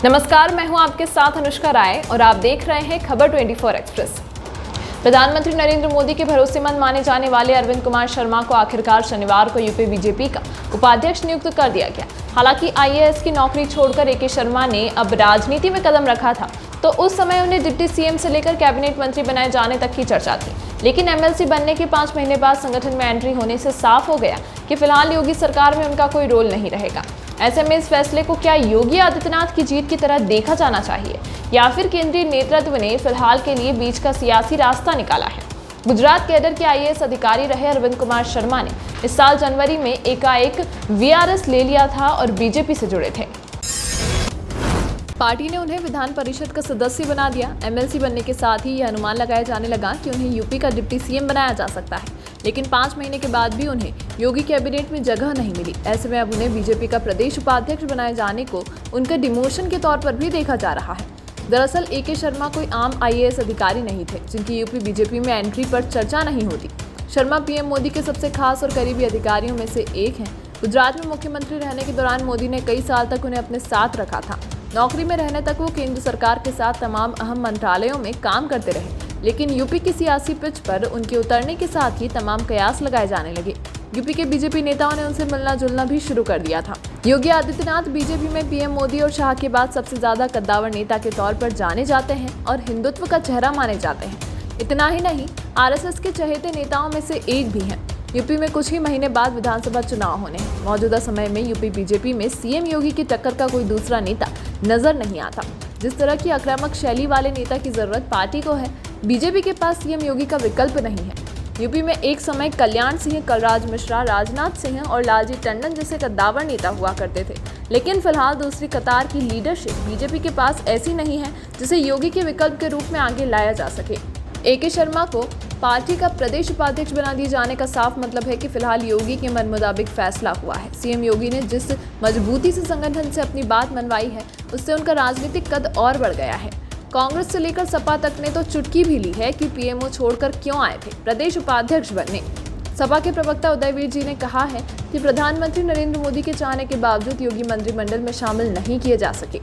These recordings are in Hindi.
नमस्कार, मैं हूं आपके साथ अनुष्का राय और आप देख रहे हैं खबर 24 एक्सप्रेस। प्रधानमंत्री नरेंद्र मोदी के भरोसेमंद माने जाने वाले अरविंद कुमार शर्मा को आखिरकार शनिवार को यूपी बीजेपी का उपाध्यक्ष नियुक्त कर दिया गया। हालांकि आईएएस की नौकरी छोड़कर एके शर्मा ने अब राजनीति में कदम रखा था, तो उस समय उन्हें डिप्टी सीएम से लेकर कैबिनेट मंत्री बनाए जाने तक की चर्चा थी। लेकिन एमएलसी बनने के 5 महीने बाद संगठन में एंट्री होने से साफ हो गया कि फिलहाल योगी सरकार में उनका कोई रोल नहीं रहेगा। ऐसे में इस फैसले को क्या योगी आदित्यनाथ की जीत की तरह देखा जाना चाहिए या फिर केंद्रीय नेतृत्व ने फिलहाल के लिए बीच का सियासी रास्ता निकाला है? गुजरात कैडर के आईएएस अधिकारी रहे अरविंद कुमार शर्मा ने इस साल जनवरी में एकाएक वीआरएस ले लिया था और बीजेपी से जुड़े थे। पार्टी ने उन्हें विधान परिषद का सदस्य बना दिया। एमएलसी बनने के साथ ही यह अनुमान लगाया जाने लगा कि उन्हें यूपी का डिप्टी सीएम बनाया जा सकता है, लेकिन 5 महीने के बाद भी उन्हें योगी कैबिनेट में जगह नहीं मिली। ऐसे में अब उन्हें बीजेपी का प्रदेश उपाध्यक्ष बनाए जाने को उनके डिमोशन के तौर पर भी देखा जा रहा है। दरअसल एके शर्मा कोई आम आईएएस अधिकारी नहीं थे जिनकी यूपी बीजेपी में एंट्री पर चर्चा नहीं होती। शर्मा पीएम मोदी के सबसे खास और करीबी अधिकारियों में से एक हैं। गुजरात में मुख्यमंत्री रहने के दौरान मोदी ने कई साल तक उन्हें अपने साथ रखा था। नौकरी में रहने तक वो केंद्र सरकार के साथ तमाम अहम मंत्रालयों में काम करते रहे, लेकिन यूपी की सियासी पिच पर उनके उतरने के साथ ही तमाम कयास लगाए जाने लगे। यूपी के बीजेपी नेताओं ने उनसे मिलना जुलना भी शुरू कर दिया था। योगी आदित्यनाथ बीजेपी में पीएम मोदी और शाह के बाद सबसे ज्यादा कद्दावर नेता के तौर पर जाने जाते हैं और हिंदुत्व का चेहरा माने जाते हैं। इतना ही नहीं, आरएसएस के चहेते नेताओं में से एक भी हैं। यूपी में कुछ ही महीने बाद विधानसभा चुनाव होने हैं। मौजूदा समय में यूपी बीजेपी में सीएम योगी की टक्कर का कोई दूसरा नेता नजर नहीं आता। जिस तरह की आक्रामक शैली वाले नेता की जरूरत पार्टी को है, बीजेपी के पास सीएम योगी का विकल्प नहीं है। यूपी में एक समय कल्याण सिंह, कलराज मिश्रा, राजनाथ सिंह और लालजी टंडन जैसे कद्दावर नेता हुआ करते थे, लेकिन फिलहाल दूसरी कतार की लीडरशिप बीजेपी के पास ऐसी नहीं है जिसे योगी के विकल्प के रूप में आगे लाया जा सके। एके शर्मा को पार्टी का प्रदेश उपाध्यक्ष बना दिए जाने का साफ मतलब है कि फिलहाल योगी के मन मुताबिक फैसला हुआ है। सीएम योगी ने जिस मजबूती से संगठन से अपनी बात मनवाई है, उससे उनका राजनीतिक कद और बढ़ गया है। कांग्रेस से लेकर सपा तक ने तो चुटकी भी ली है कि पीएमओ छोड़कर क्यों आए थे प्रदेश उपाध्यक्ष बनने। सपा के प्रवक्ता उदयवीर जी ने कहा है कि प्रधानमंत्री नरेंद्र मोदी के चाहने के बावजूद योगी मंत्रिमंडल में शामिल नहीं किए जा सके।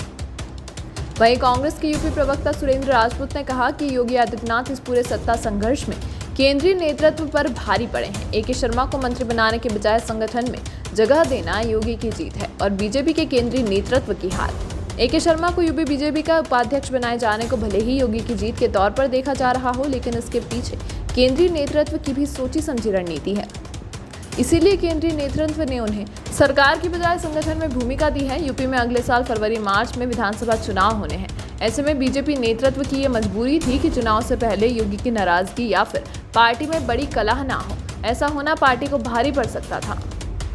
वहीं कांग्रेस के यूपी प्रवक्ता सुरेंद्र राजपूत ने कहा कि योगी आदित्यनाथ इस पूरे सत्ता संघर्ष में केंद्रीय नेतृत्व पर भारी पड़े हैं। एके शर्मा को मंत्री बनाने के बजाय संगठन में जगह देना योगी की जीत है और बीजेपी के केंद्रीय नेतृत्व की हार। एके शर्मा को यूपी बीजेपी का उपाध्यक्ष बनाए जाने को भले ही योगी की जीत के तौर पर देखा जा रहा हो, लेकिन इसके पीछे केंद्रीय नेतृत्व की भी सोची समझी रणनीति है। इसीलिए केंद्रीय नेतृत्व ने उन्हें सरकार की बजाय संगठन में भूमिका दी है। यूपी में अगले साल फरवरी-मार्च में विधानसभा चुनाव होने हैं। ऐसे में बीजेपी नेतृत्व की ये मजबूरी थी कि चुनाव से पहले योगी की नाराजगी या फिर पार्टी में बड़ी कलह ना हो। ऐसा होना पार्टी को भारी पड़ सकता था।